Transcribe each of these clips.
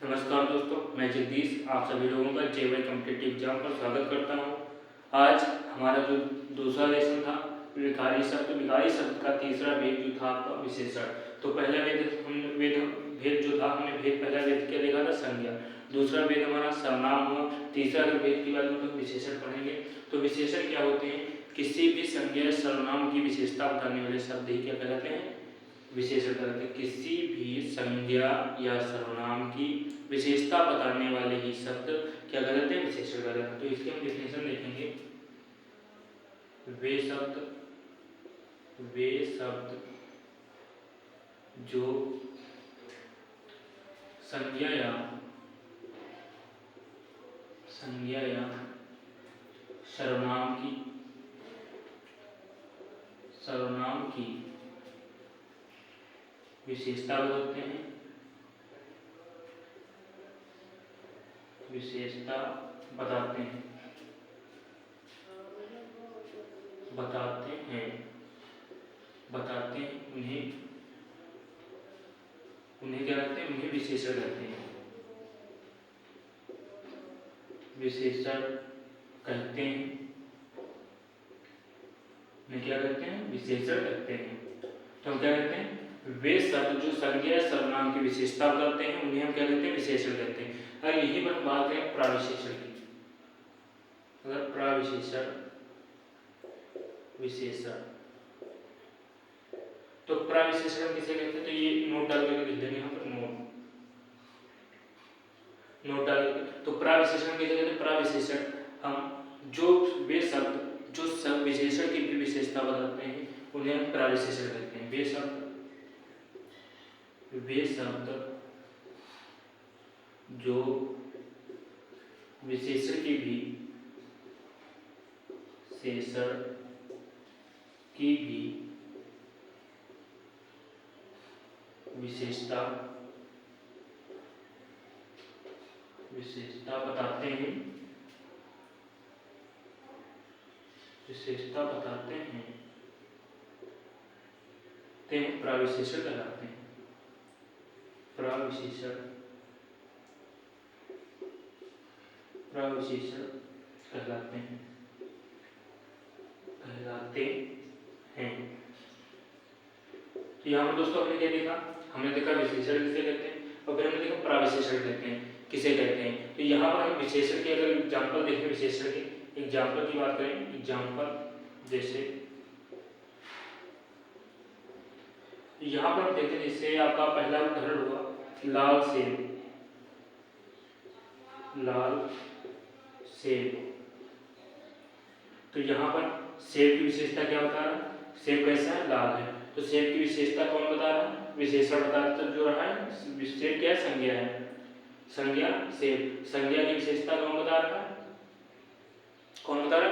नमस्कार दोस्तों, मैं जगदीश आप सभी लोगों का जेईई कॉम्पिटिटिव एग्जाम पर स्वागत करता हूं। आज हमारा जो दूसरा लेसन था विकारी शब्द का तीसरा भेद जो था आपका विशेषण। तो पहला भेद जो था हमने पहला भेद क्या देखा था, संज्ञा। दूसरा भेद हमारा सर्वनाम हुआ। तीसरा जो भेद की बात हम लोग विशेषण पढ़ेंगे। तो विशेषण क्या होते हैं? किसी भी संज्ञा या सर्वनाम की विशेषता बताने वाले शब्द ही क्या कहलाते हैं? विशेषण कहलाते हैं। किसी भी संज्ञा या सर्वनाम की विशेषता बताने वाले ही शब्द क्या कहलाते हैं? विशेषण कहलाते हैं। तो इसके हम डेफिनेशन देखेंगे। वे शब्द जो संज्ञा या सर्वनाम की विशेषता बताते हैं, उन्हें क्या कहते हैं? उन्हें विशेषण कहते हैं। उन्हें क्या कहते हैं? विशेषण कहते हैं। तो हम क्या कहते हैं? वे शब्द जो संज्ञा या सर्वनाम की विशेषता बताते हैं उन्हें हम क्या कहते हैं? विशेषण कहते हैं। अगर यही पर बात करें प्राविशेषण की, अगर विशेषण तो प्राविशेषण किसे कहते हैं? तो ये नोट डाल करके लिख देंगे यहाँ पर, नोट डाल करके। तो प्राविशेषण किसे कहते हैं? प्राविशेषण हम जो वे शब्द जो सब विशेषण की भी विशेषता बताते हैं उन्हें हम प्राविशेषण कहते हैं। वे शब्द जो विशेषण की भी विशेषता बताते हैं ते प्राविशेषण कहलाते हैं। प्राविशेषण कहलाते हैं। तो यहाँ पर दोस्तों हमने क्या देखा? हमने देखा विशेषण किसे कहते हैं और फिर हमने देखा प्राविशेषण कहते हैं किसे कहते हैं। तो यहाँ पर हम विशेषण के अगर एग्जाम्पल देखें, विशेषण के एग्जाम्पल की बात करें, एग्जाम्पल जैसे यहाँ पर देखें, जैसे आपका पहला उदाहरण हुआ लाल सेब। तो यहाँ पर सेब की विशेषता क्या बता रहा है? सेब कैसा है? लाल है। तो सेब की विशेषता कौन बता रहा है? विशेषण बता रहा है। तो जो रहा है सेब क्या है? संज्ञा है। संज्ञा सेब, संज्ञा की विशेषता कौन बता रहा है?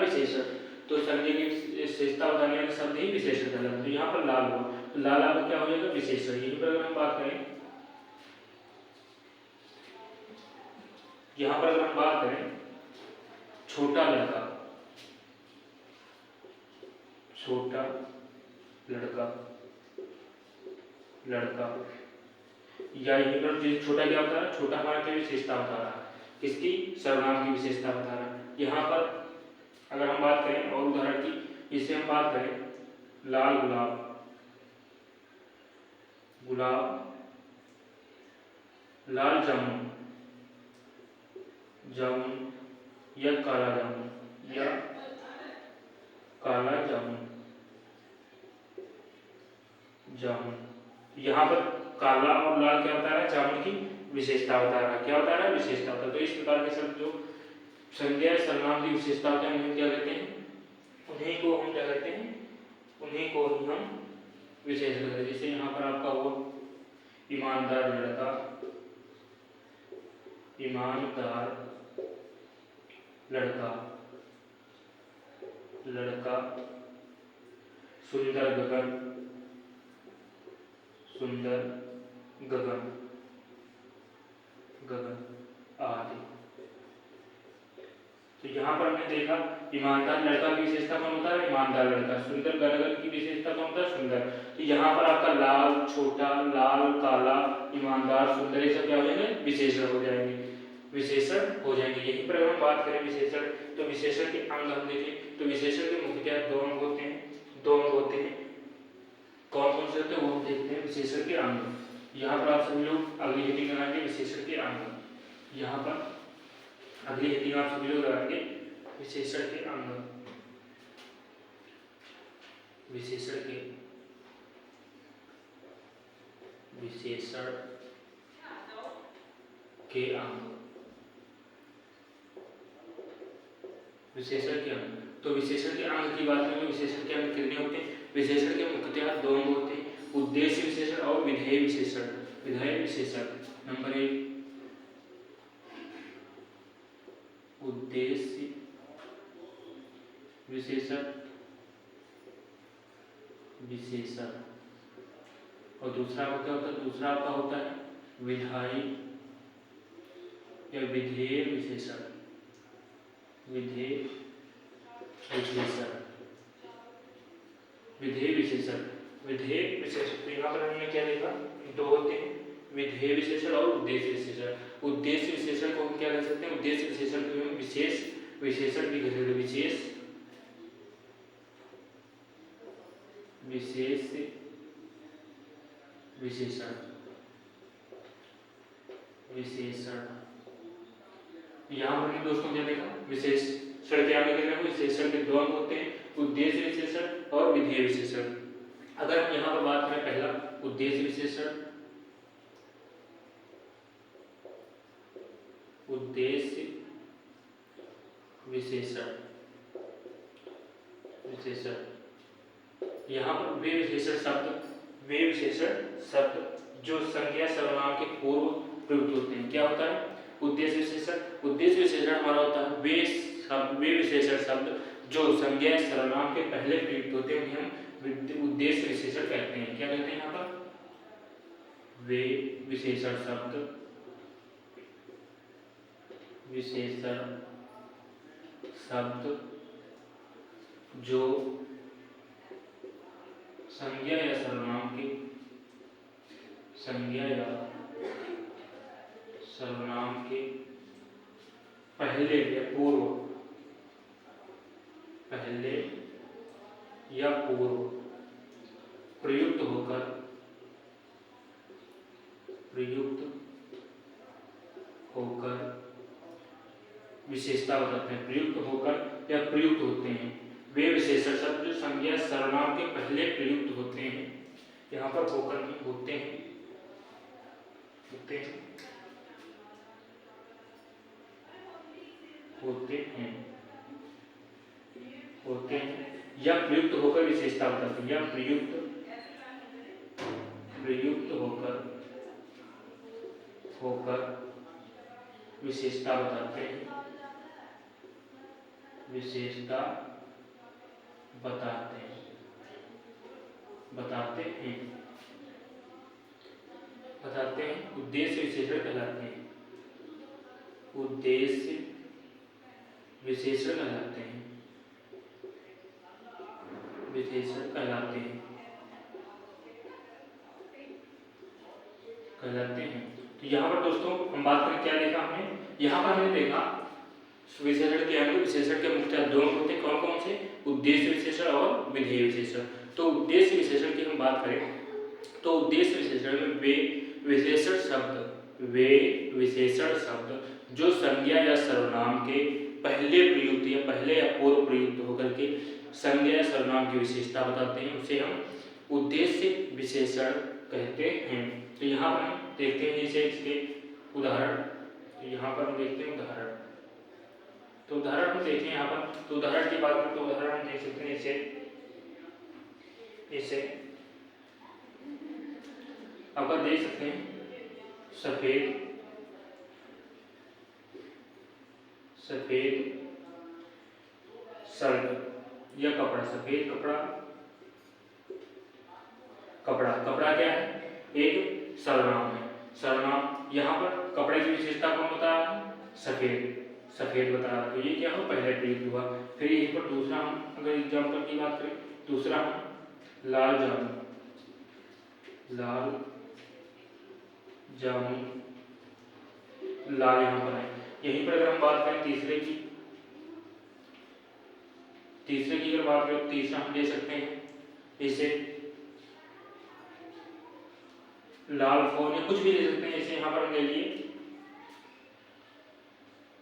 विशेषण। तो संज्ञा की विशेषता बताने वाले शब्द ही विशेषण कहलाते हैं। तो यहाँ पर लाल हुआ, तो लाल आपका क्या हो जाएगा? विशेषण। यहीं पर अगर हम बात करें, यहाँ पर अगर हम बात करें छोटा लड़का या यहीं पर छोटा क्या बता रहा है? छोटा हमारा क्या विशेषता बता रहा है? किसकी? सर्वनाम की विशेषता बता रहा है। यहाँ पर अगर हम बात करें और उदाहरण की, इससे हम बात करें लाल गुलाब, लाल जामुन या काला जामुन। यहाँ पर काला और लाल क्या बता रहा है? जामुन की विशेषता बता रहा है। क्या बता रहा है? विशेषता बता रहा है। तो इस प्रकार के शब्द जो संज्ञा सर्वनाम की विशेषता होते हैं उन्हें क्या कहते हैं? उन्हीं को हम क्या कहते हैं? उन्हीं को ही हम विशेषण कहते हैं। जैसे यहाँ पर आपका हुआ ईमानदार लड़का, सुंदर गगन आदि। तो यहाँ पर हमने देखा ईमानदार लड़का की विशेषता कौन होता है, ईमानदार लड़का। सुंदर गदगद की विशेषता कौन होता है, सुंदर। तो यहाँ पर आपका लाल, छोटा, लाल, काला, ईमानदार, सुंदर, ये सब क्या हो जाएंगे, विशेषण हो जाएंगे, विशेषण हो जाएंगे। यहीं पर हम बात करें विशेषण, तो विशेषण के अंग हम देखें तो विशेषण के मुख्यतः दो अंग होते हैं, दो अंग होते हैं। कौन कौन से होते हैं वो हम देखते हैं, विशेषण के अंग। यहाँ पर आप सभी लोग अगली हेडिंग लगाएंगे विशेषण के अंग। यहाँ पर अगली हेडिंग आप सभी लोग लगाएंगे विशेषण के अंग, विशेषण के, विशेषण के अंग, विशेषण के अंग। तो विशेषण के अंग की बात करें तो विशेषण के अंग कितने होते हैं, विशेषण के मुख्यतः दो अंग होते हैं, उद्देश्य विशेषण और विधेय विशेषण। विधेय विशेषण नंबर 1 उद्देश्य विशेषण, विशेषण, और दूसरा क्या होता है, दूसरा आपका होता है विधायी या विधेय विशेषण, विधेय विशेषण, विधेय विशेषण, विधेय विशेषण। तो यहाँ पर हमने क्या देखा, दो होते हैं, विधेय विशेषण और उद्देश्य विशेषण। उद्देश्य विशेषण को हम क्या कह सकते हैं, उद्देश्य विशेषण को हम विशेष विशेषण भी कह सकते हैं, विशेष विशेष विशेषण, विशेषण। यहाँ पर दोस्तों क्या देखा, विशेषण के आगे देखा, विशेषण के दो अंग होते हैं, उद्देश्य विशेषण और विधेय विशेषण। अगर हम यहाँ पर बात करें पहला उद्देश्य विशेषण, उद्देश्य विशेषण, विशेषण। यहाँ पर वे विशेषण शब्द, वे विशेषण शब्द जो संज्ञा सर्वनाम के पूर्व प्रयुक्त होते हैं, क्या होता है, उद्देश्य विशेषण। उद्देश्य विशेषण हमारा होता है वे विशेषण शब्द जो संज्ञा सर्वनाम के पहले प्रयुक्त होते हैं, उन्हें हम उद्देश्य विशेषण कहते हैं। क्या कहते हैं यहाँ पर, वे विशेषण शब्द, विशेषण शब्द जो संज्ञा या सर्वनाम के, संज्ञा या सर्वनाम के पहले या पूर्व, पहले या पूर्व प्रयुक्त होकर, प्रयुक्त होकर विशेषता बताते हैं, प्रयुक्त होकर या प्रयुक्त होते हैं। वे विशेषण शब्द जो संज्ञा सर्वनाम के पहले प्रयुक्त होते हैं, यहाँ पर होकर नहीं, होते हैं, होते हैं, होते हैं, होते हैं या प्रयुक्त होकर विशेषता बताते हैं, या प्रयुक्त, प्रयुक्त होकर, होकर विशेषता बताते हैं, विशेषता बताते हैं, बताते हैं, बताते हैं। उद्देश्य विशेषण कहलाते हैं, उद्देश्य विशेषण कहलाते हैं, विशेषण कहलाते हैं, कहलाते हैं। तो यहाँ पर दोस्तों हम बात करें, क्या देखा हमने, यहाँ पर हमने देखा विशेषण के अंग, विशेषण के मुख्य दो अंग होते हैं, कौन कौन से, उद्देश्य विशेषण और विधेय विशेषण। तो उद्देश्य विशेषण की हम बात करें तो उद्देश्य विशेषण में वे विशेषण शब्द, वे विशेषण शब्द जो संज्ञा या सर्वनाम के पहले प्रयुक्त या पहले या पूर्व प्रयुक्त होकर के संज्ञा या सर्वनाम की विशेषता बताते हैं, उसे हम उद्देश्य विशेषण कहते हैं। तो यहाँ पर हम देखते हैं जैसे इसके उदाहरण, तो यहाँ पर हम देखते हैं उदाहरण। तो उदाहरण हम देखें यहाँ पर, तो उदाहरण की बात करें तो उदाहरण हम देख सकते हैं इसे आपका देख सकते हैं, सफेद, सफेद शर्ट या कपड़ा, सफेद कपड़ा, कपड़ा, कपड़ा क्या है, एक सर्वनाम है, सर्वनाम। यहाँ पर कपड़े की विशेषता कौन होता है, सफेद, सफ़ेद बता रहा, तो ये क्या हुआ, पहले प्रयुक्त हुआ। फिर यहीं पर दूसरा हम अगर एग्जाम्पल की बात करें, दूसरा हम लाल जामुन, लाल जामुन, लाल यहाँ पर है। यहीं पर अगर हम बात करें तीसरे की अगर बात करें, तीसरा हम ले सकते हैं जैसे लाल फोन या कुछ भी ले सकते हैं। जैसे यहाँ पर हम ले लिए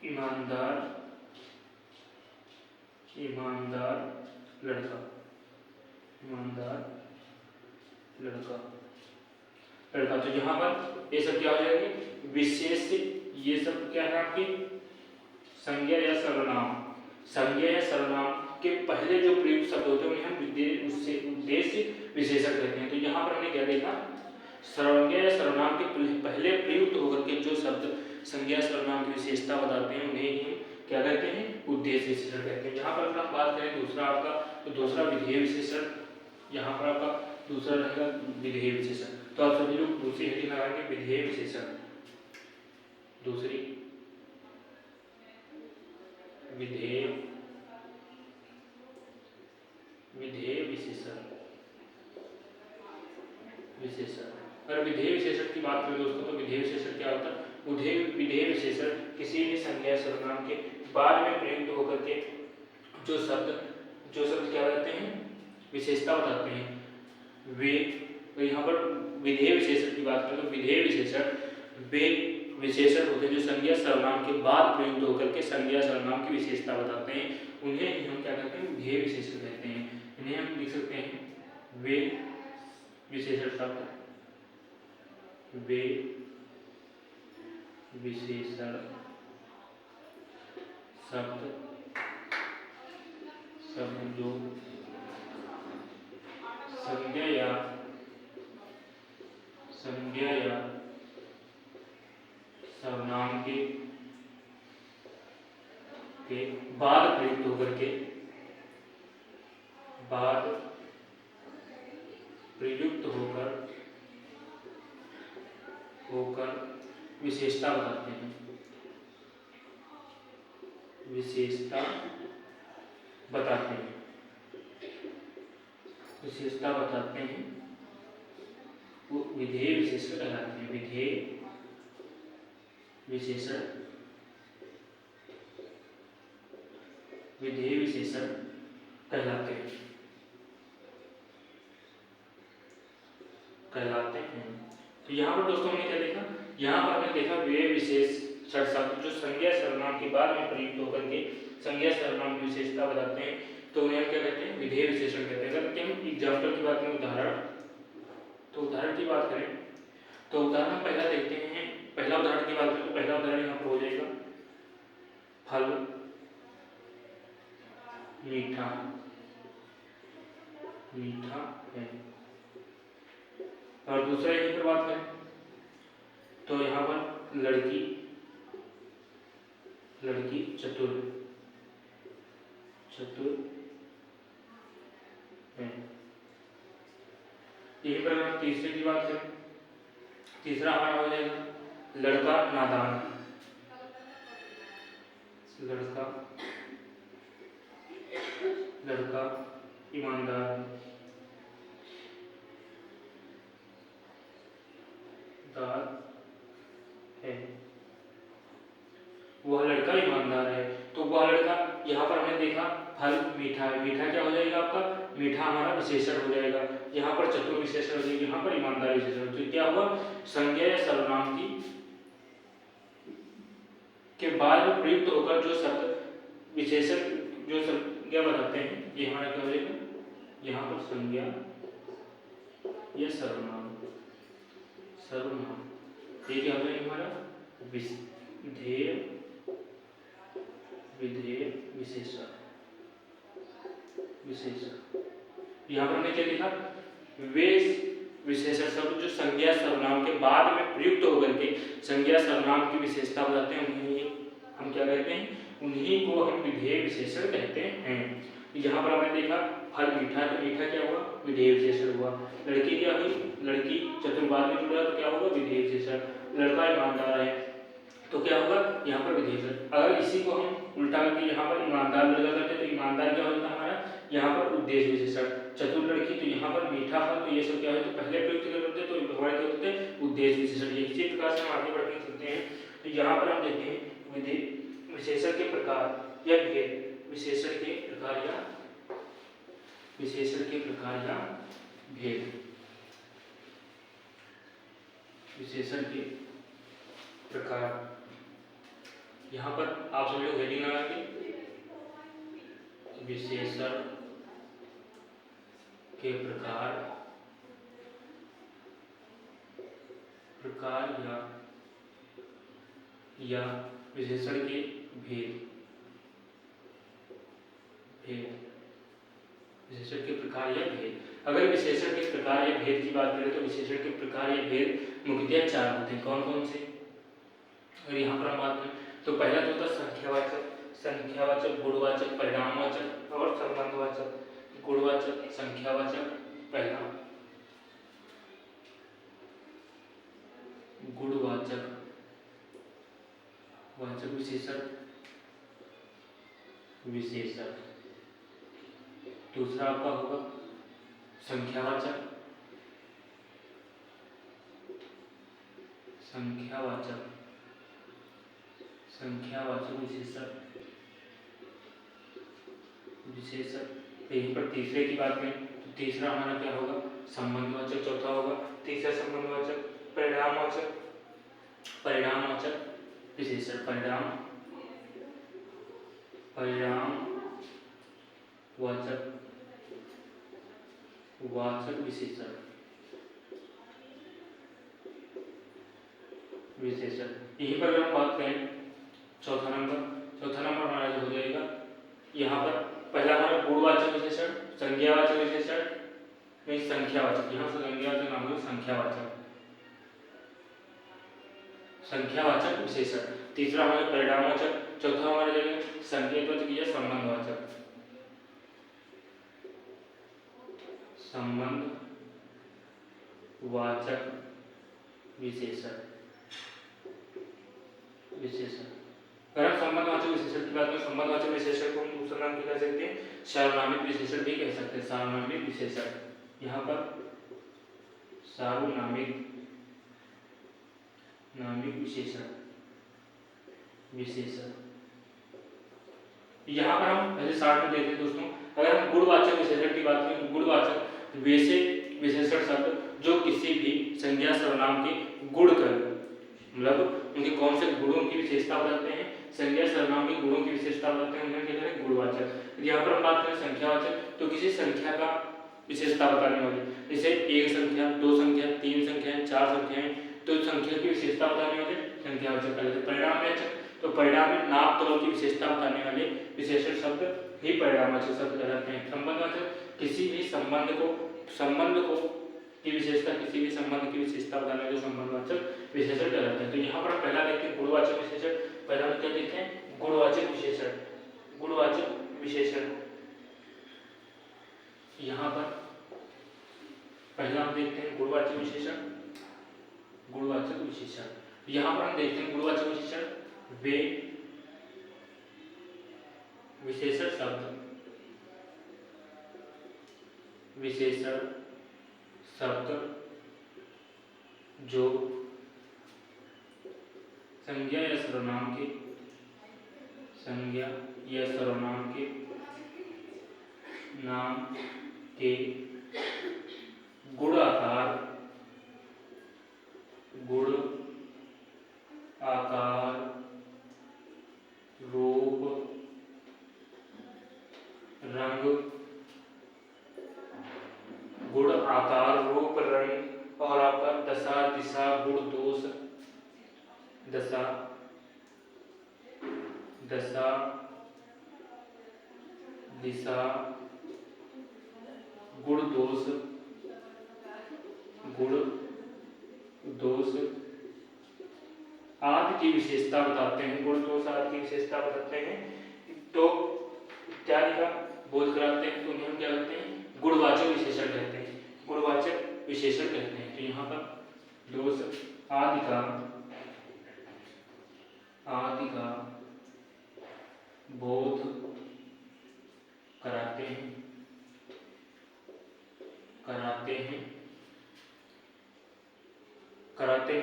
ईमानदार लड़का, तो यहाँ पर ये सब क्या हो जाएगी, विशेष, ये सब क्या है आपकी संज्ञा या सर्वनाम। संज्ञा या सर्वनाम के पहले जो प्रयुक्त शब्द होते हैं उन्हें हम उससे उद्देश्य विशेषण कहते हैं। तो यहाँ पर हमने क्या देखा, संज्ञा या सर्वनाम के पहले प्रयुक्त होकर के जो शब्द संज्ञा सर्वनाम की विशेषता बताते हैं उन्हें ही क्या कहते हैं, उद्देश्य विशेषण कहते हैं। यहाँ पर अगर हम बात करें दूसरा आपका, तो दूसरा विधेय विशेषण, यहाँ पर आपका दूसरा रहेगा विधेय विशेषण। तो आप सभी लोग दूसरी हेडिंग लगाएंगे विधेय विशेषण, दूसरी विधेय विशेषण। अगर विधेय विशेषण की बात करें दोस्तों, तो विधेय विशेषण क्या होता है, विधेय विशेषण किसी भी संज्ञा सर्वनाम के बाद में प्रयुक्त होकर के जो शब्द क्या कहते हैं, विशेषता बताते हैं वे। तो यहाँ पर विधेय विशेषण की बात करें तो विधेय विशेषण वे विशेषण होते हैं जो संज्ञा सर्वनाम के बाद प्रयुक्त होकर के संज्ञा सर्वनाम की विशेषता बताते हैं, उन्हें ही हम क्या कहते हैं, विधेय विशेषण कहते हैं। इन्हें हम लिख सकते हैं वे विशेषण शब्द, वे विशेषण शब्द जो संज्ञा या सर्वनाम के बाद प्रयुक्त होकर विशेषता बताते हैं, वो विधेय विशेषण कहलाते हैं, विधेय विशेषण कहलाते हैं। तो यहाँ पर दोस्तों हमने क्या देखा, यहाँ पर हमने देखा वे विशेषण शब्द जो संज्ञा सर्वनाम के बाद में प्रयुक्त होकर के संज्ञा सर्वनाम की विशेषता बताते हैं, तो उन्हें हम क्या कहते हैं, विधेय विशेषण कहते हैं। अगर हम एग्जाम्पल की बात करें, उदाहरण की बात करें, तो उदाहरण पहला देखते हैं। पहला उदाहरण की बात करें तो पहला उदाहरण यहाँ पर हो जाएगा फल मीठा है। और दूसरा यहीं पर बात करें तो यहाँ पर लड़की चतुर है। यहीं पर हम तीसरे की बात करें, तीसरा हमारा हो जाएगा लड़का नादान, लड़का ईमानदार है। वह लड़का ईमानदार है। तो वह लड़का, यहाँ पर हमने देखा फल मीठा है, मीठा क्या हो जाएगा आपका, मीठा हमारा विशेषण हो जाएगा। यहाँ पर चतुर विशेषण हो जाएगा, यहाँ पर ईमानदार विशेषण। तो क्या हुआ, संज्ञा या सर्वनाम के बाद में प्रयुक्त होकर जो शब्द विशेषण जो संज्ञा बताते हैं, ये हमारा क्या हो जाएगा, यहाँ पर संज्ञा या सर्वनाम, ये क्या हो जाएगा हमारा विधेय विशेषण। यहाँ पर हमने क्या लिखा, वे विशेषण शब्द जो संज्ञा सर्वनाम के बाद में प्रयुक्त होकर के संज्ञा सर्वनाम की विशेषता बताते हैं, उन्हें हम क्या कहते हैं, उन्हीं को हम विधेय विशेषण कहते हैं। यहाँ पर हमने देखा फल मीठा, तो मीठा क्या हुआ, विधेय विशेषण हुआ। लड़की क्या हुई, लड़की चतुर बाद में जुड़ा तो क्या होगा, विधेय विशेषण। लड़का ईमानदार है तो क्या होगा यहाँ पर विशेषण। अगर इसी को हम उल्टा करके यहाँ पर ईमानदार लगा करते तो ईमानदार क्या होता हमारा यहाँ पर उद्देश्य विशेषण। चतुर लड़की तो यहाँ पर मीठा फल, तो ये सब क्या होते पहले प्रयुक्त करते तो हमारे क्या होते उद्देश्य विशेषण। इसी प्रकार से हम आगे बढ़ के चलते हैं। तो यहाँ पर हम देखते हैं विशेषण के प्रकार या भेद। विशेषण के प्रकार या भेद। विशेषण के प्रकार, यहाँ पर आप सभी लोग हेडिंग लगाएंगे विशेषण के प्रकार या विशेषण के भेद। विशेषण के प्रकार या भेद। अगर विशेषण के प्रकार या भेद की बात करें तो विशेषण के प्रकार या भेद मुख्यतः 4 होते हैं। कौन कौन से? अगर यहाँ पर हम बात करें तो पहला तो होता संख्यावाचक, गुणवाचक, परिणामवाचक और संबंधवाचक। गुणवाचक, संख्यावाचक, पहला गुणवाचक विशेषण। दूसरा आपका होगा संख्यावाचक विशेषण। यहीं पर तीसरे की बात करें तो तीसरा हमारा क्या होगा संबंधवाचक। चौथा होगा तीसरा संबंधवाचक परिणामवाचक विशेषण। परिणामवाचक विशेषण। यहीं पर अगर हम बात करें चौथा नंबर हमारा हो जाएगा यहाँ पर पहला हमारा गुणवाचक विशेषण, संज्ञावाचक विशेषण, नहीं संख्यावाचक। यहाँ से संज्ञावाचक नाम है संख्यावाचक विशेषण। तीसरा हमारा परिणामवाचक, चौथा हमारा जाएगा संकेतवाचक या संबंधवाचक विशेषण। अगर हम संबंधवाचक विशेषण की बात करें, संबंधवाचक विशेषण को हम दूसरा नाम क्या कह सकते हैं सार्वनामिक विशेषण भी कह सकते हैं। सार्वनामिक विशेषण। यहाँ पर सार्वनामिक विशेषण। यहाँ पर हम पहले साथ में देखते हैं दोस्तों। अगर हम गुणवाचक विशेषण की बात करें तो गुणवाचक वैसे विशेषण शब्द जो किसी भी संज्ञा सर्वनाम के गुण कर, मतलब उनके कौन से गुणों की विशेषता बताते हैं, संज्ञा सर्वनाम के गुणों की विशेषता बताते हैं, उन्हें कहते हैं गुणवाचक। यहाँ पर हम बात करें संख्यावाचक तो किसी संख्या का विशेषता बताने वाले, जैसे एक संख्या, दो संख्या, तीन संख्याएं, चार संख्याएं, तो संख्या की विशेषता बताने वाले संख्यावाचक कहलाते हैं। परिणामवाचक तो परिणाम में नाप तोल की विशेषता बताने वाले विशेषण शब्द ही परिणामवाचक शब्द कहलाते हैं। संबंधवाचक किसी भी संबंध को की विशेषता, किसी भी संबंध की विशेषता बताने वाले संबंधवाचक विशेषण कहलाते हैं। तो यहाँ पर पहला देखते हैं गुणवाचक विशेषण। पहला हम क्या देखते हैं गुणवाचक विशेषण। यहाँ पर पहला हम देखते हैं गुणवाचक विशेषण। यहाँ पर हम देखते हैं गुणवाचक विशेषण वे विशेषण शब्द जो संज्ञा या सर्वनाम के नाम के गुण आकार रूप रंग, गुण आकार रूप रंग और आपका दशा दिशा गुण दोष, दशा दिशा गुण दोष आदि की विशेषता बताते हैं। गुण दोष आदि की विशेषता बताते हैं तो इत्यादि का बोध कराते हैं, तो उन्हें हम क्या कहते हैं गुणवाचक विशेषण कहते हैं। तो यहाँ पर दोष आदि का आदि का बोध कराते हैं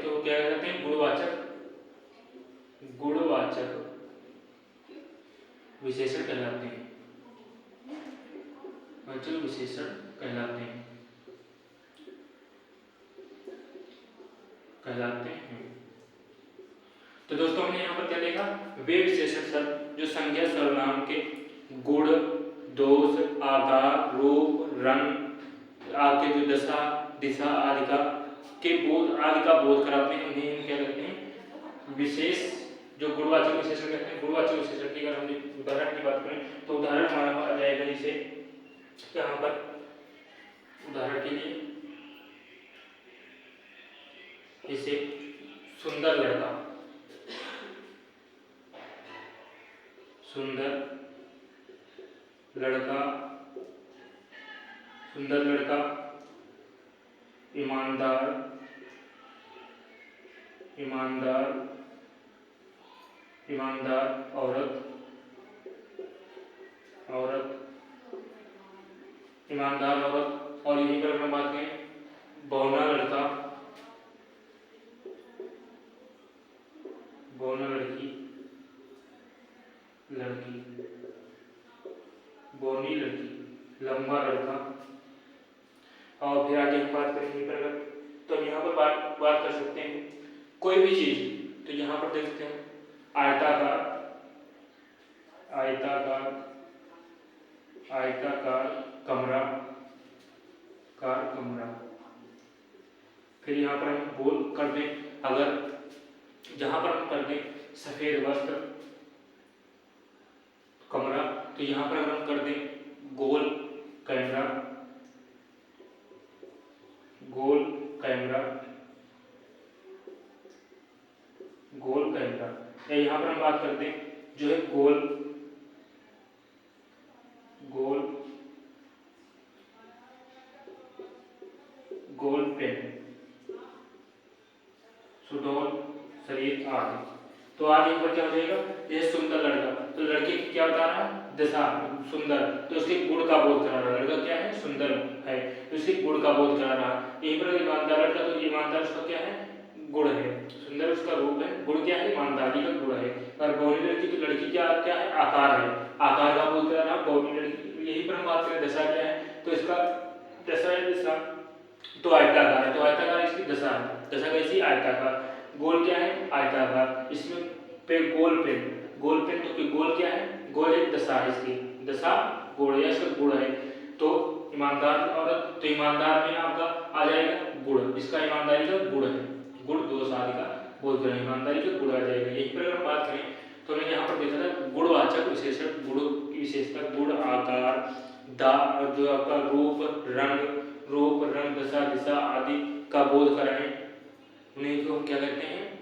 तो क्या कहते हैं? गुणवाचक विशेषण कहलाते हैं। तो दोस्तों हमने यहाँ पर क्या देखा? वे विशेषण शब्द जो संज्ञा सर्वनाम के गुण, दोष, आकार, रूप, रंग, आपके जो दशा, दिशा आदि का बोध कराते हैं, उन्हें हम क्या कहते हैं? विशेष। जो गुणवाचक विशेषण कहते हैं, गुणवाचक विशेषण की अगर हम उदाहरण की बात करें तो उदाहरण हमारा आ जाएगा जैसे यहाँ पर उदाहरण के लिए जैसे सुंदर लड़का, ईमानदार, औरत, और यहीं पर हम बात करें बौना लड़का, बौनी लड़की, लंबा लड़का। और फिर आगे हम बात करेंगे पर तो हम यहाँ पर बात कर सकते हैं कोई भी चीज। तो यहाँ पर देखते हैं आयताकार, कमरा, फिर यहाँ पर हम गोल कर दें, अगर जहाँ पर हम कर दें सफेद वस्त्र कमरा, तो यहाँ पर अगर हम कर दें गोल कैमरा, या यहाँ पर हम बात करते हैं जो है गोल पेन, सुडौल शरीर आदि। तो आज यहाँ पर क्या हो जाएगा? यह सुंदर लड़का, तो लड़के की क्या बता रहा है? दशा, सुंदर, तो उसके गुण का बोध करा रहा है। लड़का क्या है? सुंदर है, तो उसके गुण का बोध करा रहा है। यहीं पर ईमानदार लड़का, तो ईमानदार उसका क्या है? गुण है। सुंदर उसका रूप है, गुण क्या है? ईमानदारी का गुण है। और बौनी लड़की, तो लड़की क्या है? आकार है, आकार का बोध करा रहा बौनी लड़की। यहीं पर हम बात करें दशा क्या है, तो इसका दशा तो आयताकार है, तो आयताकार इसकी दशा है। दशा कैसी? आयताकार। गोल क्या है? आयताकार। इसमें गोल पेन, तो गोल क्या है? गोल एक दशा है, इसकी दशा गोल या इसका गुण है। तो ईमानदार औरत, तो ईमानदार में आपका आ जाएगा गुण, इसका ईमानदारी का गुण है, गुण दोष आदि का बोध करें, ईमानदारी का गुण आ जाएगा। यही पर अगर बात करें तो हमने यहाँ पर देखा था गुणवाचक विशेषण, गुण की विशेषता, गुण, आकार, जो आपका रूप, रंग, दशा, दिशा आदि का बोध कराएं, उन्हें तो हम क्या कहते हैं?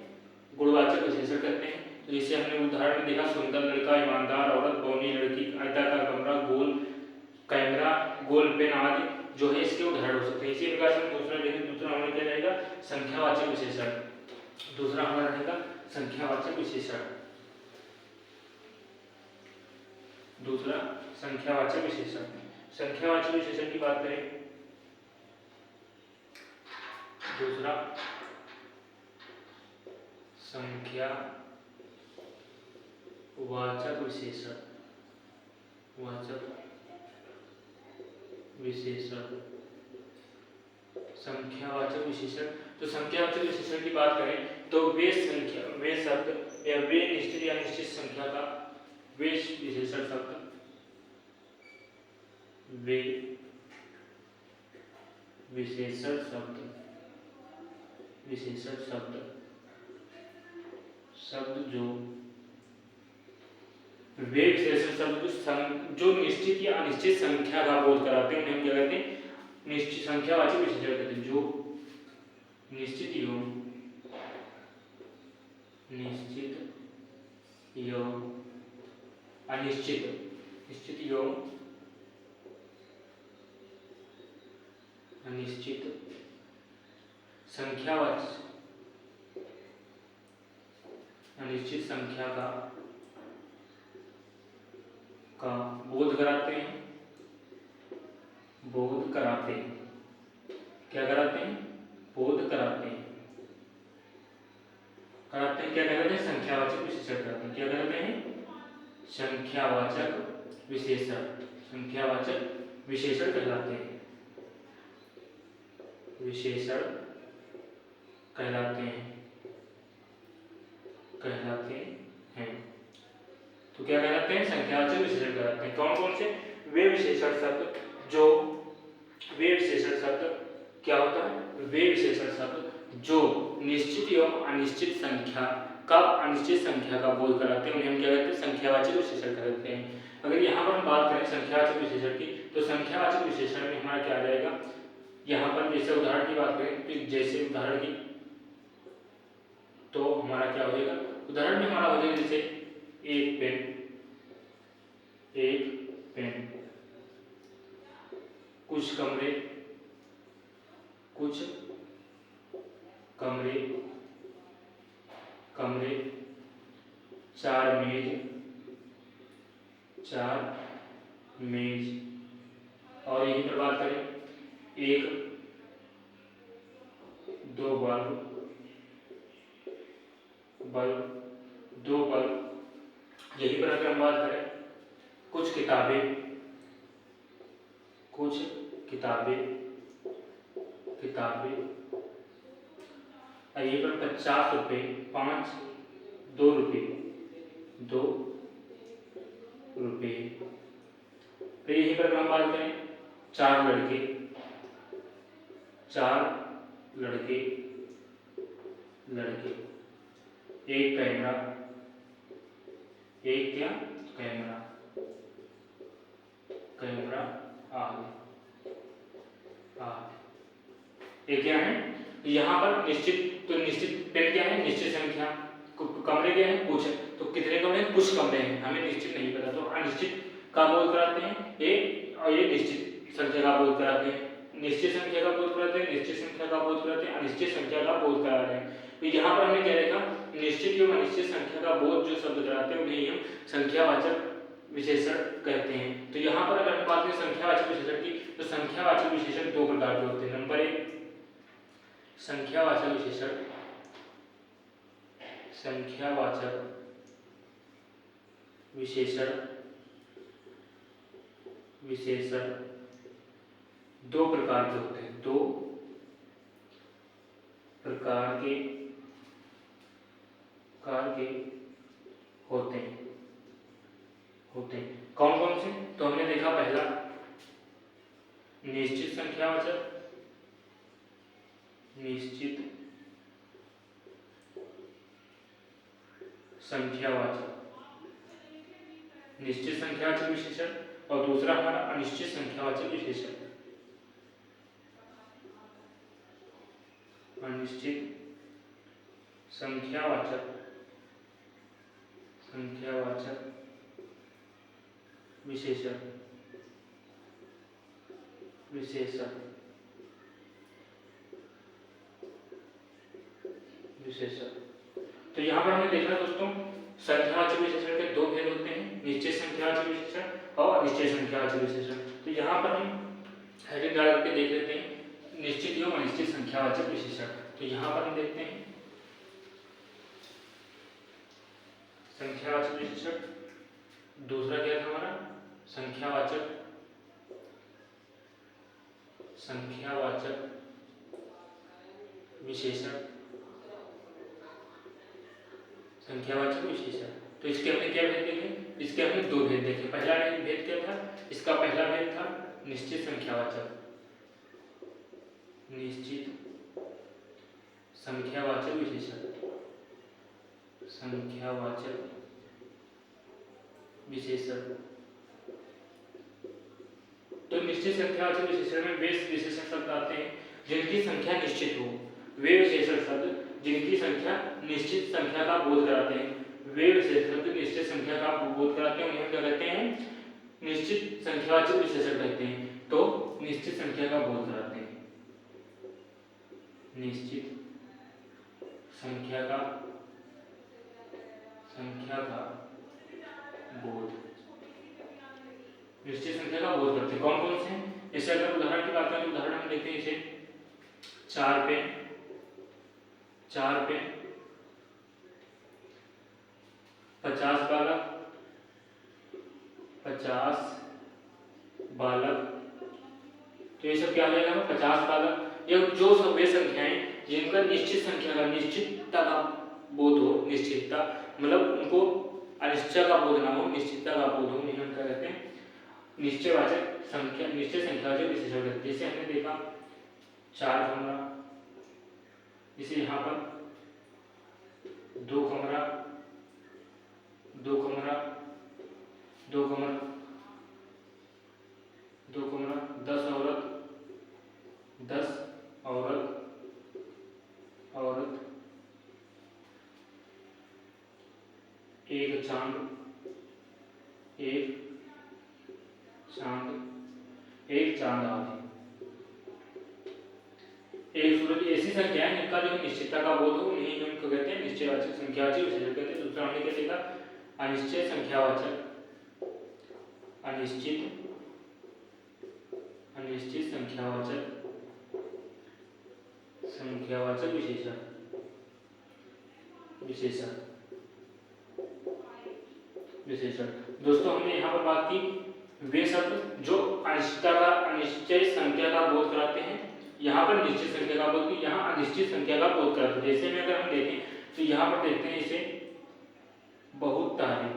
गुणवाचक विशेषण कहते हैं। तो जैसे हमने उदाहरण में देखा सुंदर लड़का, ईमानदार औरत, बौनी लड़की, आयताकार कमरा, गोल कैमरा, गोल पेन आदि जो है इसके उदाहरण हो सकते हैं। इसी प्रकार से हम दूसरा देखें, दूसरा हमारा क्या रहेगा? संख्यावाचक विशेषण। दूसरा हमारा रहेगा संख्यावाचक विशेषण। दूसरा संख्यावाचक विशेषण। संख्यावाचक विशेषण की बात करें, दूसरा संख्यावाचक विशेषण। संख्यावाचक विशेषण, तो संख्यावाचक विशेषण की बात करें तो वे शब्द या वे निश्चित या अनिश्चित संख्या का वे विशेषण शब्द, वे विशेषण शब्द जो निश्चित या अनिश्चित संख्या का बोध कराते हैं, उन्हें हम क्या कहते हैं? निश्चित संख्यावाचक विशेषण कहते हैं। जो निश्चित एवं अनिश्चित संख्यावाचक अनिश्चित संख्या का बोध कराते हैं, बोध कराते हैं। क्या कराते हैं? बोध कराते हैं। कराते हैं क्या कहते हैं? संख्यावाचक विशेषण कराते हैं। क्या कहते हैं? संख्यावाचक विशेषण। संख्यावाचक विशेषण कहलाते हैं, विशेषण कहलाते हैं, कहलाते हैं। तो क्या कहलाते हैं? संख्यावाचक विशेषण कहलाते हैं। कौन कौन से? वे विशेषण शब्द जो, वे विशेषण शब्द क्या होता है? वे विशेषण शब्द जो निश्चित एवं अनिश्चित संख्या का बोध कराते हैं उन्हें हम क्या कहते हैं? संख्यावाचक विशेषण कहते हैं। अगर यहाँ पर हम बात करें संख्यावाचक विशेषण की, तो संख्यावाचक विशेषण में हमारा क्या आ जाएगा? यहाँ पर जैसे उदाहरण की बात करें तो जैसे उदाहरण की, तो हमारा क्या हो जाएगा? उदाहरण में हमारा हो जाएगा जैसे एक पेन, कुछ कमरे, चार मेज, और यहीं पर बात करें एक दो बल्ब, यहीं पर अगर हम बात करें कुछ किताबें, और यहीं पर 50 रुपये, 2 रुपये। फिर यहीं पर हम बात करें चार लड़के, एक कैमरा, एक क्या है? यहाँ पर निश्चित, तो निश्चित पेन क्या है? निश्चित संख्या। कमरे क्या है? कुछ है। तो कितने कमरे हैं? कुछ कमरे हैं, हमें निश्चित नहीं पता, तो अनिश्चित का बोध कराते हैं ये, और ये निश्चित संख्या का बोध कराते हैं। निश्चित संख्या का बोध कराते हैं, निश्चित संख्या का बोध कराते हैं, अनिश्चित संख्या का बोध कराते हैं। तो यहाँ पर हमने क्या देखा? निश्चित एवं अनिश्चित संख्या का बोध जो शब्द कराते हैं उन्हें हम संख्यावाचक विशेषण कहते हैं। तो यहाँ पर अगर हम बात करें संख्यावाचक विशेषण की, तो संख्यावाचक विशेषण दो प्रकार के होते हैं। नंबर एक, संख्यावाचक विशेषण दो प्रकार के होते हैं, दो प्रकार के होते हैं। कौन कौन से? तो हमने देखा पहला निश्चित संख्यावाचक, निश्चित संख्यावाचक विशेषण, और दूसरा हमारा अनिश्चित संख्यावाचक विशेषण। अनिश्चित संख्यावाचक विशेषण। तो यहाँ पर हमने देखा दोस्तों, संख्यावाचक विशेषण के दो भेद होते हैं, निश्चित संख्यावाचक विशेषण और अनिश्चित संख्यावाचक विशेषण। तो यहाँ पर हम हेडिंग डाल करके देख लेते हैं निश्चित एवं अनिश्चित संख्यावाचक विशेषण। तो यहाँ पर हम देखते हैं संख्यावाचक विशेषण, दूसरा क्या था हमारा? संख्यावाचक विशेषण। तो इसके हमने क्या भेद देखे? इसके हमने दो भेद देखे। पहला भेद क्या था? इसका पहला भेद था निश्चित संख्यावाचक विशेषण। तो निश्चित संख्यावाचक विशेषण में वे विशेषण शब्द आते हैं जिनकी संख्या निश्चित हो। वे विशेषण शब्द जिनकी संख्या निश्चित संख्या का बोध कराते हैं, वे विशेषण शब्द निश्चित संख्या का बोध कराते हैं, उन्हें क्या कहते हैं? निश्चित संख्यावाचक विशेषण कहते हैं। तो निश्चित संख्या का बोध कराते हैं, निश्चित संख्या का संख्या का बोध, निश्चित संख्या का बोध करते हैं। कौन कौन से हैं? जैसे अगर उदाहरण की बात करें तो उदाहरण हम देखते हैं इसे 4 पे 50 बालक, तो ये सब क्या हो जाएगा? 50 बालक। ये जो सब वे संख्याएं जिनका निश्चितता का बोध हो, निश्चितता मतलब उनको अनिश्चय का बोध ना हो, निश्चितता का बोध हो, नहीं हम क्या कहते हैं? निश्चयवाचक संख्या, निश्चय संख्यावाचक विशेषण कहते हैं। जैसे हमने देखा 4 कमरा, इसे यहाँ पर 2 कमरा 2 कमरा 2 कमरा 2 कमरा, 10 औरत 1 चांद 1 चांद आदि। एक सूरज, ऐसी संख्या है जिनका जो निश्चितता का बोध हो उन्हें हम कहते हैं निश्चयवाचक संख्यावाचक विशेषण कहते हैं। दूसरा हमने क्या देखा? अनिश्चित संख्यावाचक विशेषण। दोस्तों हमने यहाँ पर बात की वे शब्द जो अनिश्चय संख्या का बोध कराते हैं, यहाँ पर निश्चित संख्या का बोध, यहाँ अनिश्चित संख्या का बोध कराते हैं। जैसे में अगर हम देखें तो यहाँ पर देखते हैं इसे बहुत तारे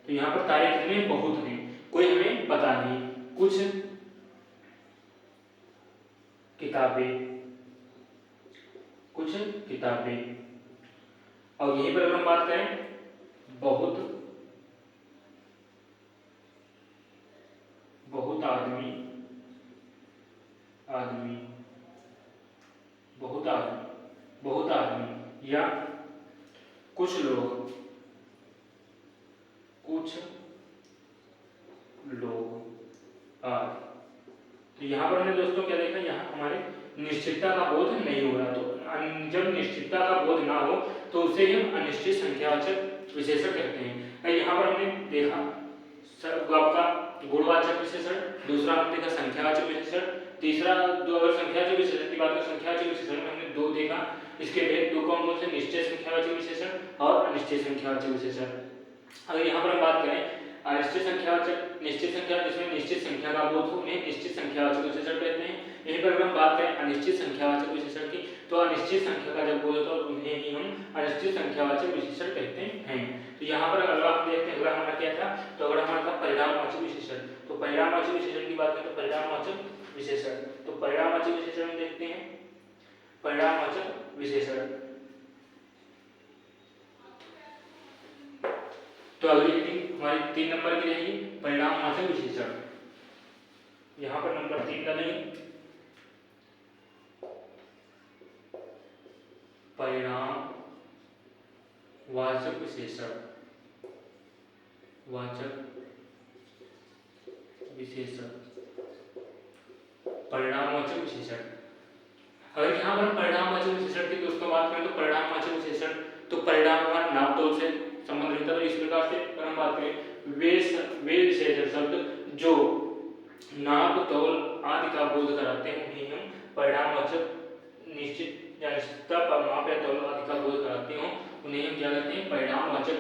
तो यहाँ पर तारे कितने? बहुत हैं, कोई हमें पता नहीं। कुछ किताबें, और यहीं पर अगर हम बात करें बहुत आदमी या कुछ लोग आदि। तो यहाँ पर हमने दोस्तों क्या देखा? यहाँ हमारे निश्चितता का बोध नहीं हो रहा। तो जब निश्चितता का बोध ना हो तो उसे हम अनिश्चित संख्यावाचक विशेषण कहते हैं। यहाँ पर हमने देखा आपका गुणवाचक विशेषण, दूसरा हमने देखा संख्यावाचक विशेषण, तीसरा अगर संख्यावाचक विशेषण की बात करें, संख्यावाचक विशेषण में हमने 2 देखा। इसके भेद 2 कौन कौन से? निश्चय संख्यावाचक विशेषण और अनिश्चित संख्यावाचक विशेषण। अगर यहाँ पर हम बात करें निश्चित संख्या जिसमें निश्चित संख्या का बोध हो उन्हें निश्चित संख्यावाचक विशेषण कहते हैं। यहीं पर अगर हम बात करें अनिश्चित संख्यावाचक विशेषण की, तो अनिश्चित संख्या का जब बोध होता है उन्हें ही हम अनिश्चित संख्यावाचक विशेषण कहते हैं। तो यहाँ पर अगर आप देखते हैं, अगर हमारा क्या था? तो अगर हमारा था परिणामवाचक विशेषण, तो परिणामवाचक विशेषण की बात करें तो परिणामवाचक विशेषण में देखते हैं परिणामवाचक विशेषण। तो अगली रीडिंग हमारी 3 नंबर की रहेगी परिणामवाचक विशेषण। यहाँ पर नंबर 3 डालेंगे परिणामवाचक विशेषण। परिणामवाचक विशेषण, अगर यहाँ पर परिणामवाचक विशेषण की दोस्तों बात करें तो परिणामवाचक विशेषण तो परिणाम हमारा नापतोल से संबंध रहता है। तो इस प्रकार से अगर हम बात करें वे विशेषण शब्द जो नाप तौल आदि का बोध कराते हैं उन्हें हम परिणामवाचक निश्चित या निश्चितता पर माप या तौल आदि का बोध कराते हो उन्हें हम क्या कहते हैं? परिणामवाचक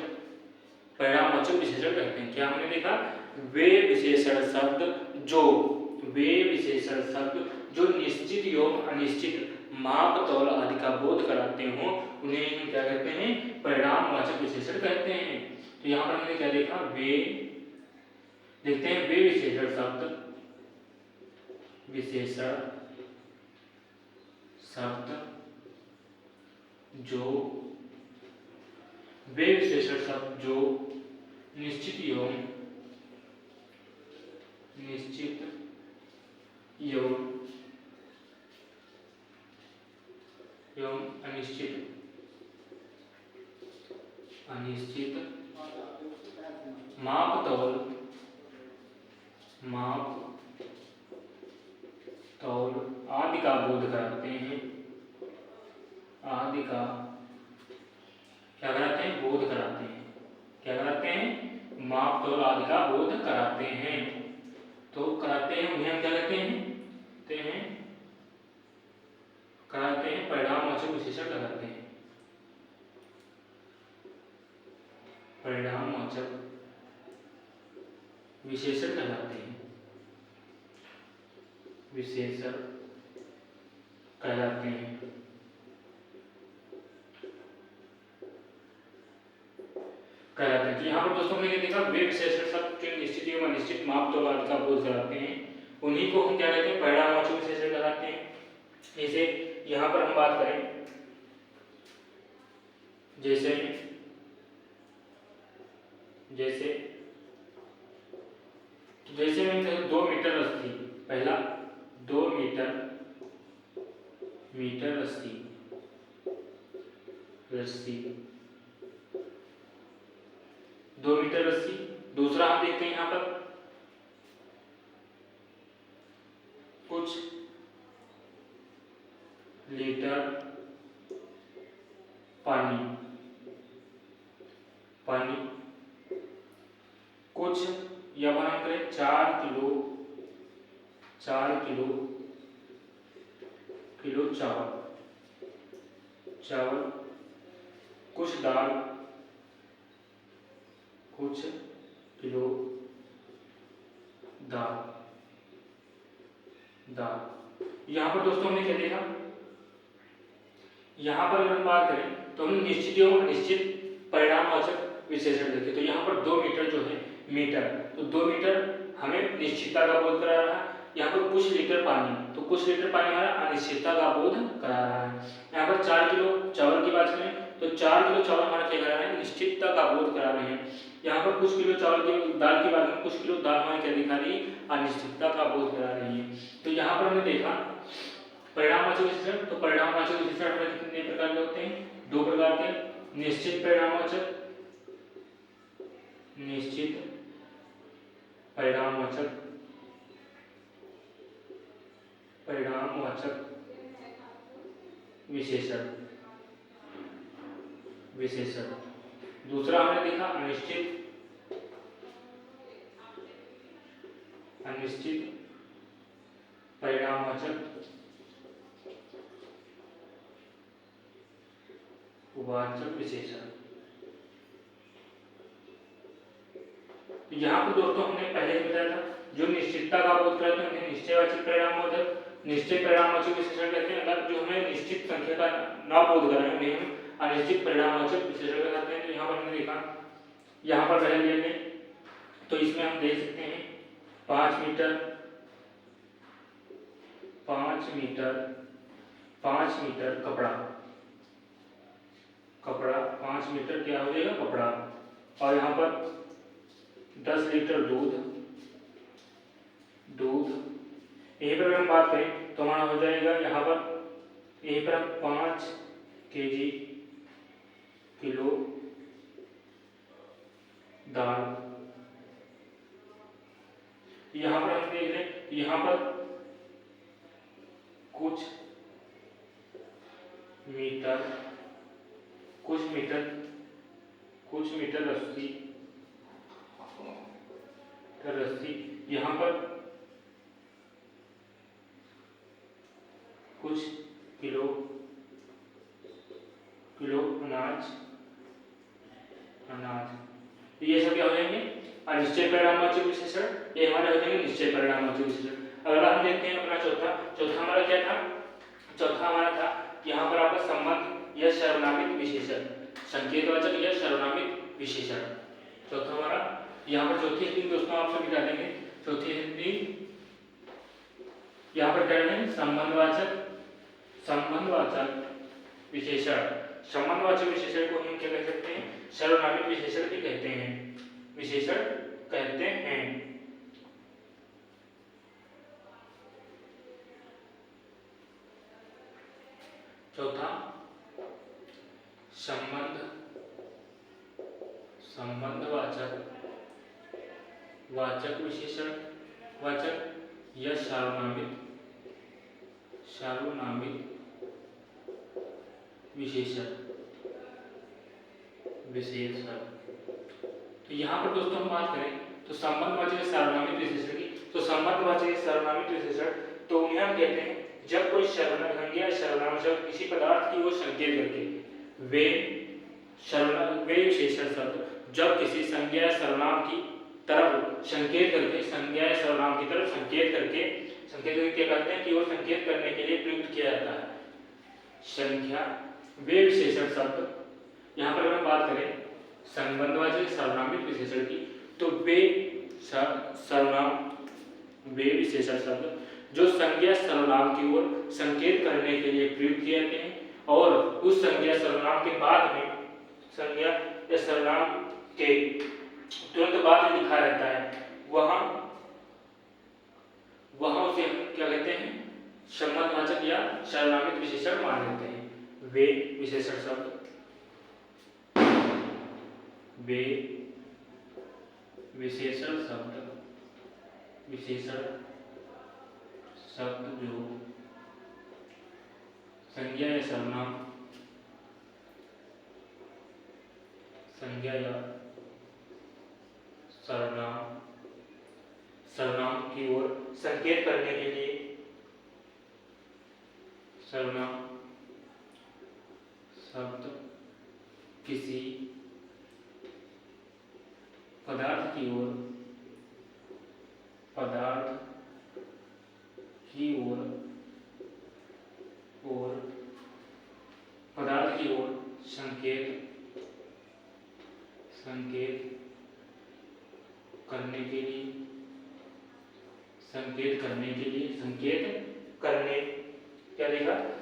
विशेषण कहते हैं। क्या हमने देखा? वे विशेषण शब्द जो निश्चित एवं अनिश्चित माप तौल आदि का बोध कराते हो उन्हें हम क्या कहते हैं? परिणामवाचक विशेषण कहते हैं। तो यहाँ पर हमने क्या देखा? देखते हैं वे विशेषण शब्द जो निश्चित एवं अनिश्चित माप तौल आदि का बोध कराते हैं, आदि का क्या कराते हैं, बोध कराते हैं। क्या कराते हैं, माप तौल आदि का बोध कराते हैं। तो कराते हैं उन्हें हम क्या कहते हैं, कराते हैं परिणामवाचक विशेषण कहलाते हैं। परिणामवाचक विशेषण कहलाते हैं, विशेषण कहलाते हैं। कहलाते हैं। तो यहाँ पर दोस्तों हमने देखा वे विशेषण सब जो निश्चित एवं अनिश्चित माप तौल आदि का बोध कराते हैं, उन्हीं को हम क्या कहते हैं, परिणामवाचक विशेषण कहलाते हैं। जैसे यहाँ पर हम बात करें, जैसे जैसे जैसे में 2 मीटर रस्सी, पहला 2 मीटर रस्सी 2 मीटर रस्सी। दूसरा हम देखते हैं यहाँ पर कुछ लीटर पानी कुछ, या हम करें 4 किलो चावल, कुछ दाल, कुछ किलो दाल। यहाँ पर दोस्तों हमने क्या देखा, यहाँ पर अगर हम बात करें तो हमने निश्चित एवं अनिश्चित परिणामवाचक विशेषण देखे। तो यहाँ पर 2 मीटर जो है मीटर, तो 2 मीटर हमें निश्चितता का बोध करा रहा है। यहाँ पर कुछ लीटर पानी, तो कुछ लीटर पानी हमारा अनिश्चितता का बोध करा रहा है। यहाँ पर 4 किलो चावल की बात करें तो 4 किलो चावल हमारा क्या करा रहा है, निश्चितता का बोध करा रहे हैं। यहाँ पर कुछ किलो चावल की दाल की बात करें, कुछ किलो दाल हमारी क्या दिखा रही है, अनिश्चितता का बोध करा रही है। तो यहाँ पर हमने देखा परिणामवाचक विशेषण। तो परिणामवाचक विशेषण हमारे कितने प्रकार के होते हैं, 2 प्रकार के, निश्चित परिणामवाचक विशेषण। दूसरा हमने देखा अनिश्चित परिणामवाचक विशेषण। तो यहाँ पर दोस्तों हमने पहले ही बताया था, जो निश्चितता का बोध कराते हैं उन्हें निश्चयवाचक परिणामवाचक विशेषण कहते हैं। अगर जो हमें निश्चित संख्या का ना बोध कराए उन्हें हम अनिश्चित परिणामवाचक विशेषण कहते हैं। तो यहाँ पर हमने देखा, यहाँ पर पहले लेंगे तो इसमें हम देख सकते हैं 5 मीटर कपड़ा 5 मीटर क्या हो जाएगा, कपड़ा। और यहाँ पर 10 लीटर दूध। यहीं पर अगर हम बात करें तो हमारा हो जाएगा यहाँ पर, यहीं पर हम 5 किलो दाल। यहाँ पर हम देख लें, यहाँ पर कुछ मीटर रस्सी। यहाँ पर कुछ किलो अनाज। ये सब क्या हो जाएंगे, अनिश्चय परिणामवाचक विशेषण। ये हमारे हो जाएंगे निश्चय परिणामवाचक विशेषण। अगला हम देखते हैं अपना चौथा हमारा क्या था, चौथा हमारा था यहाँ पर आपका संबंध या सर्वनामिक विशेषण, संकेतवाचक या सर्वनामिक विशेषण। चौथा हमारा यहाँ पर चौथी हेडिंग दोस्तों आप सभी जानेंगे। चौथी हेडिंग यहाँ पर क्या है, संबंधवाचक विशेषण। संबंधवाचक विशेषण को हम क्या कह सकते हैं, सर्वनामिक विशेषण भी कहते हैं। चौथा संबंधवाचक विशेषण वाचक या सर्वनामित विशेषण विशेषण। तो यहाँ पर दोस्तों हम बात करें तो संबंधवाचक सर्वनामित विशेषण की, तो संबंधवाचक सर्वनामित विशेषण तो उन्हें हम कहते हैं जब कोई सर्वनाम या सर्वनाम शब्द किसी पदार्थ की ओर संकेत करके वे विशेषण शब्द जब किसी संज्ञा या सर्वनाम की तरफ संकेत करके संज्ञा या सर्वनाम की तरफ संकेत करके क्या करते हैं कि वो संकेत करने के लिए प्रयुक्त किया जाता है। संख्या वे विशेषण शब्द, यहाँ पर हम बात करें संबंधवाचक सर्वनामित विशेषण की, तो वे सर्वनाम वे विशेषण शब्द जो संज्ञा सर्वनाम की ओर संकेत करने के लिए प्रयुक्त किए जाते हैं और उस संज्ञा सर्वनाम के बाद में संज्ञा या सर्वनाम के तुरंत बाद में लिखा रहता है, वहां उसे हम क्या कहते हैं संबंधवाचक या सर्वनामित विशेषण मान लेते हैं। वे विशेषण शब्द जो संज्ञा या सर्वनाम की ओर संकेत करने के लिए सर्वनाम शब्द किसी पदार्थ की ओर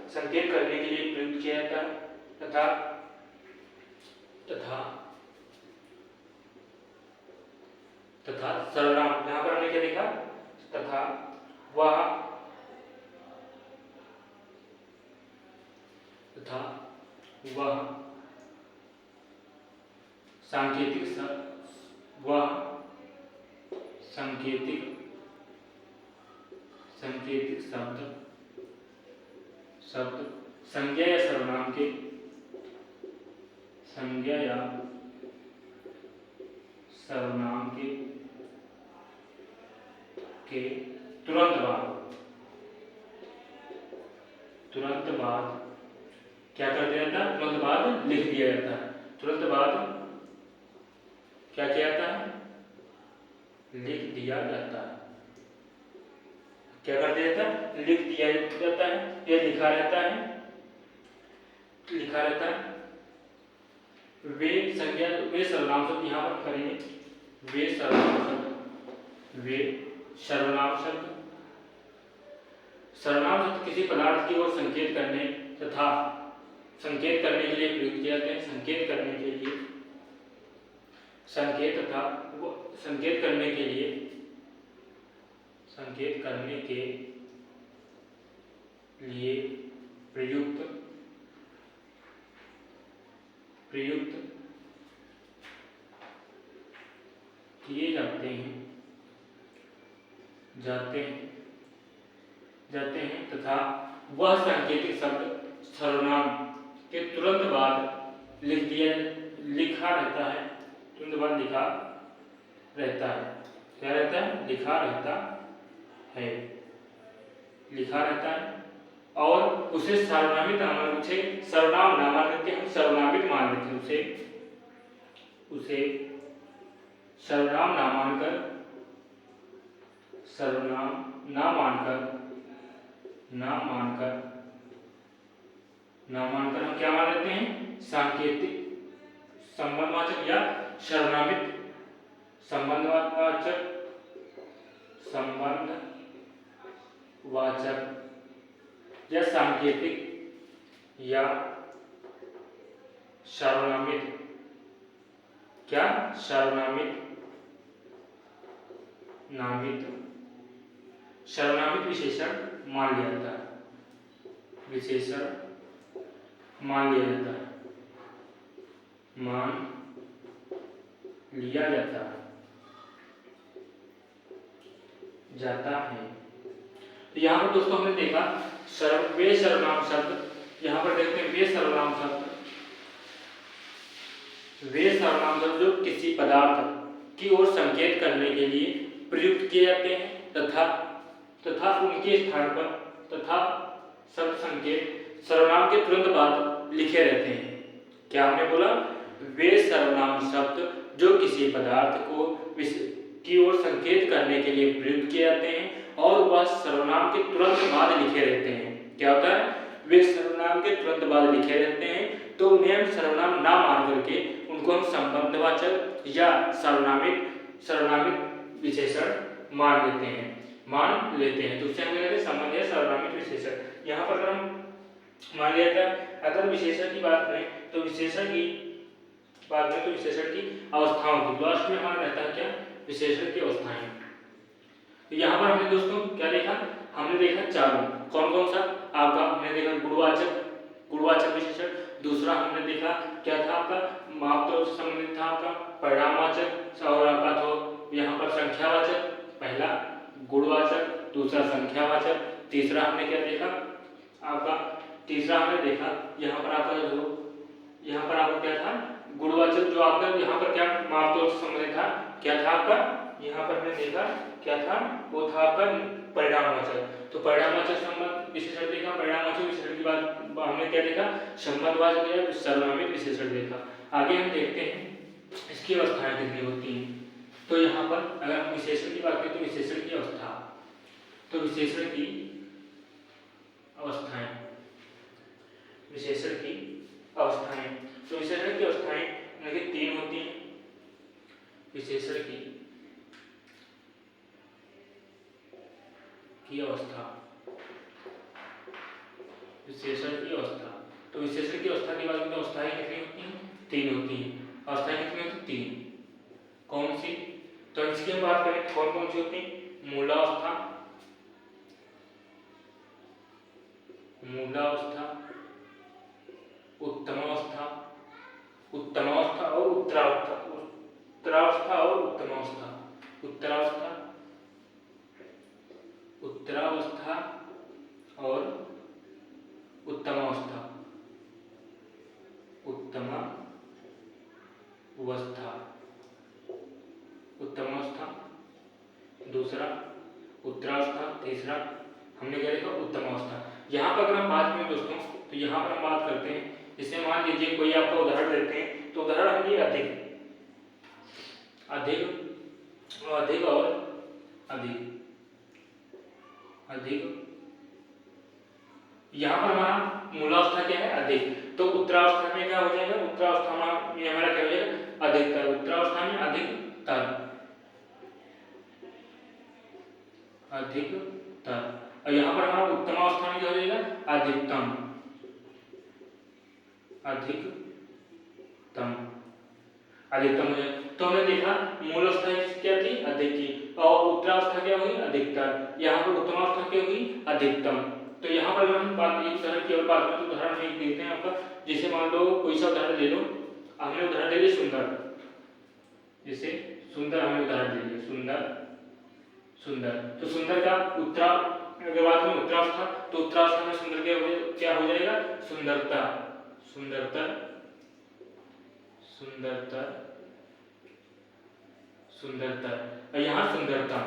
संकेत करने के लिए प्रयुक्त किया जाता है तथा सर्वनाम, यहाँ पर हमने क्या देखा तथा वह सांकेतिक शब्द संज्ञा या सर्वनाम के तुरंत बाद क्या कर दिया जाता है, तुरंत बाद लिख दिया जाता है। तुरंत बाद क्या किया जाता है, लिख दिया जाता है। क्या कर दिया जाता है, लिख दिया जाता है या लिखा रहता है। वे सर्वनाम शब्द यहाँ पर करेंगे, वे सर्वनाम शब्द किसी पदार्थ की ओर संकेत करने के लिए प्रयुक्त किए जाते हैं। संकेत करने के लिए प्रयुक्त किए जाते हैं तथा वह सांकेतिक शब्द सर्वनाम के तुरंत बाद लिखा रहता है। तुरंत बाद लिखा रहता है। क्या रहता है, लिखा रहता है और उसे सर्वनाम ना मान करके हम सर्वनामित मान लेते हैं। उसे सर्वनाम ना मानकर हम क्या मान लेते हैं, सांकेतिक संबंधवाचक या या सांकेतिक या सर्वनामित विशेषण मान लिया जाता है। मान लिया जाता है। तो यहाँ पर दोस्तों हमने देखा वे सर्वनाम शब्द, यहाँ पर देखते हैं वे सर्वनाम शब्द जो किसी पदार्थ की ओर संकेत करने के लिए प्रयुक्त किए जाते हैं तथा उनके स्थान पर तथा शब्द संकेत सर्वनाम के तुरंत बाद लिखे रहते हैं। क्या हमने बोला? वे सर्वनाम शब्द जो किसी पदार्थ को की ओर संकेत करने के लिए प्रयुक्त किए जाते हैं और वह सर्वनाम के तुरंत बाद लिखे रहते हैं। क्या होता है? वे सर्वनाम के तुरंत बाद लिखे रहते हैं, तो उन्हें हम सर्वनाम ना मान करके उनको हम संबंधवाचक या सर्वनामिक विशेषण मान लेते हैं। तो उससे हम कहते हैं संबंध या सर्वनामिक विशेषण। यहाँ पर अगर हम मान लिया था, अगर विशेषण की बात करें तो विशेषण की अवस्थाओं की लास्ट में हमारा रहता है क्या? विशेषण की अवस्थाएं। तो यहाँ पर हमने दोस्तों क्या देखा? हमने देखा चारों। कौन सा? आपका हमने देखा गुणवाचक विशेषण। दूसरा हमने देखा क्या था? आपका मापदंड से संबंधित था आपका परिणामवाचक, और आपका तो यहाँ पर संख्यावाचक। पहला गुणवाचक, दूसरा संख्यावाचक। तीसरा हमने क्या देखा? यहाँ पर आपका क्या था? गुणवाचक, जो आपका यहाँ पर क्या मापदंड से संबंधित था? क्या था आपका? यहाँ पर हमने देखा क्या था? वो था आपका परिणामवाचक। तो परिणामवाचक संबंध विशेषण देखा। परिणामवाचक विशेषण की बात हमने क्या देखा? संबंधवाचक या सर्वनामिक विशेषण देखा। आगे हम देखते हैं इसकी अवस्थाएं कितनी होती हैं। तो यहाँ पर अगर हम विशेषण की बात करें तो विशेषण की अवस्थाएं, तो विशेषण की अवस्थाएं तीन होती हैं। विशेषण की अवस्था। तो विशेषण की अवस्था की बात करें तो अवस्थाएं कितनी होती हैं? तीन होती हैं। अवस्थाएं कितनी होती हैं? तीन। कौन सी? तो इसकी हम बात करें कौन सी होती हैं? मूलावस्था, उत्तमावस्था और उत्तरावस्था। उत्तमावस्था, दूसरा उत्तरावस्था, तीसरा हमने क्या देखा? उत्तमावस्था। यहाँ पर अगर हम बात करें दोस्तों, तो यहाँ पर हम बात करते हैं, जैसे मान लीजिए कोई आपका उदाहरण देते हैं, तो उदाहरण हम ये अधिक और अधिक। यहाँ पर हमारा मूलावस्था क्या है? अधिक। तो उत्तरावस्था में क्या हो जाएगा? उत्तरावस्था में ये हमारा क्या हो जाएगा? अधिकतर। उत्तरावस्था में अधिकतर। और यहाँ पर हमारा उत्तमावस्था में क्या हो जाएगा? अधिकतम। हो जाएगा। तो हमने देखा मूलावस्था क्या थी? अधिक की, और उत्तरावस्था क्या हुई? अधिकतर। यहाँ पर उत्तमावस्था क्या हुई? अधिकतम। तो यहाँ पर हम बात केवल बात करें तो उदाहरण एक देते हैं आपका, जैसे मान लो कोई सा उदाहरण ले लो। हमने उदाहरण ले लिया सुंदर। जैसे सुंदर हमने उदाहरण ले लिया, सुंदर। तो सुंदर का अगर बात करें उत्तरावस्था, तो उत्तरावस्था में सुंदर क्या हो जाएगा? सुंदरता। और यहाँ सुंदरता।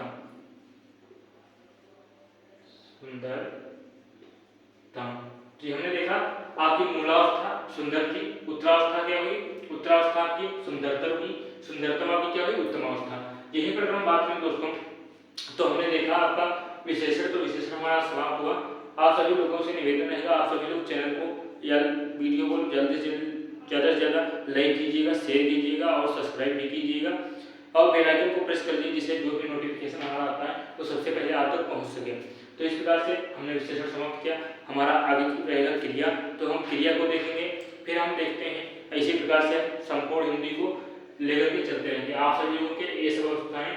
तो हमने देखा आपकी मूलावस्था सुंदर थी, उत्तरावस्था क्या हुई? उत्तरावस्था की सुंदरता हुई, सुंदरतम आपकी क्या हुई? उत्तमावस्था। यहीं पर हम बात करें दोस्तों, तो हमने देखा आपका विशेषण। तो विशेषण हमारा समाप्त हुआ। आप सभी लोगों से निवेदन रहेगा, आप सभी लोग चैनल को या वीडियो को ज़्यादा से ज़्यादा लाइक कीजिएगा, शेयर कीजिएगा और सब्सक्राइब भी कीजिएगा, और बेल आइकन को प्रेस कर लीजिए, जिससे जो भी नोटिफिकेशन हमारा आता है वो सबसे पहले आप तक पहुँच सके। तो इस प्रकार से हमने विशेषण समाप्त किया। हमारा आगे रहेगा क्रिया, तो हम क्रिया को देखेंगे, फिर हम देखते हैं इसी प्रकार से संपूर्ण हिंदी को लेकर के चलते रहेंगे। आप सभी लोगों के ये सब अवस्थाएं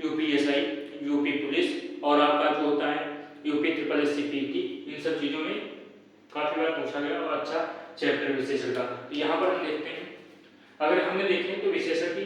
यूपीएसआई, यूपी पुलिस और आपका जो होता है यूपी SSC इन सब चीज़ों में काफ़ी बार पूछा गया और अच्छा चैप्टर विशेषण का। तो यहाँ पर हम देखते हैं, अगर हमने देखें तो विशेषण की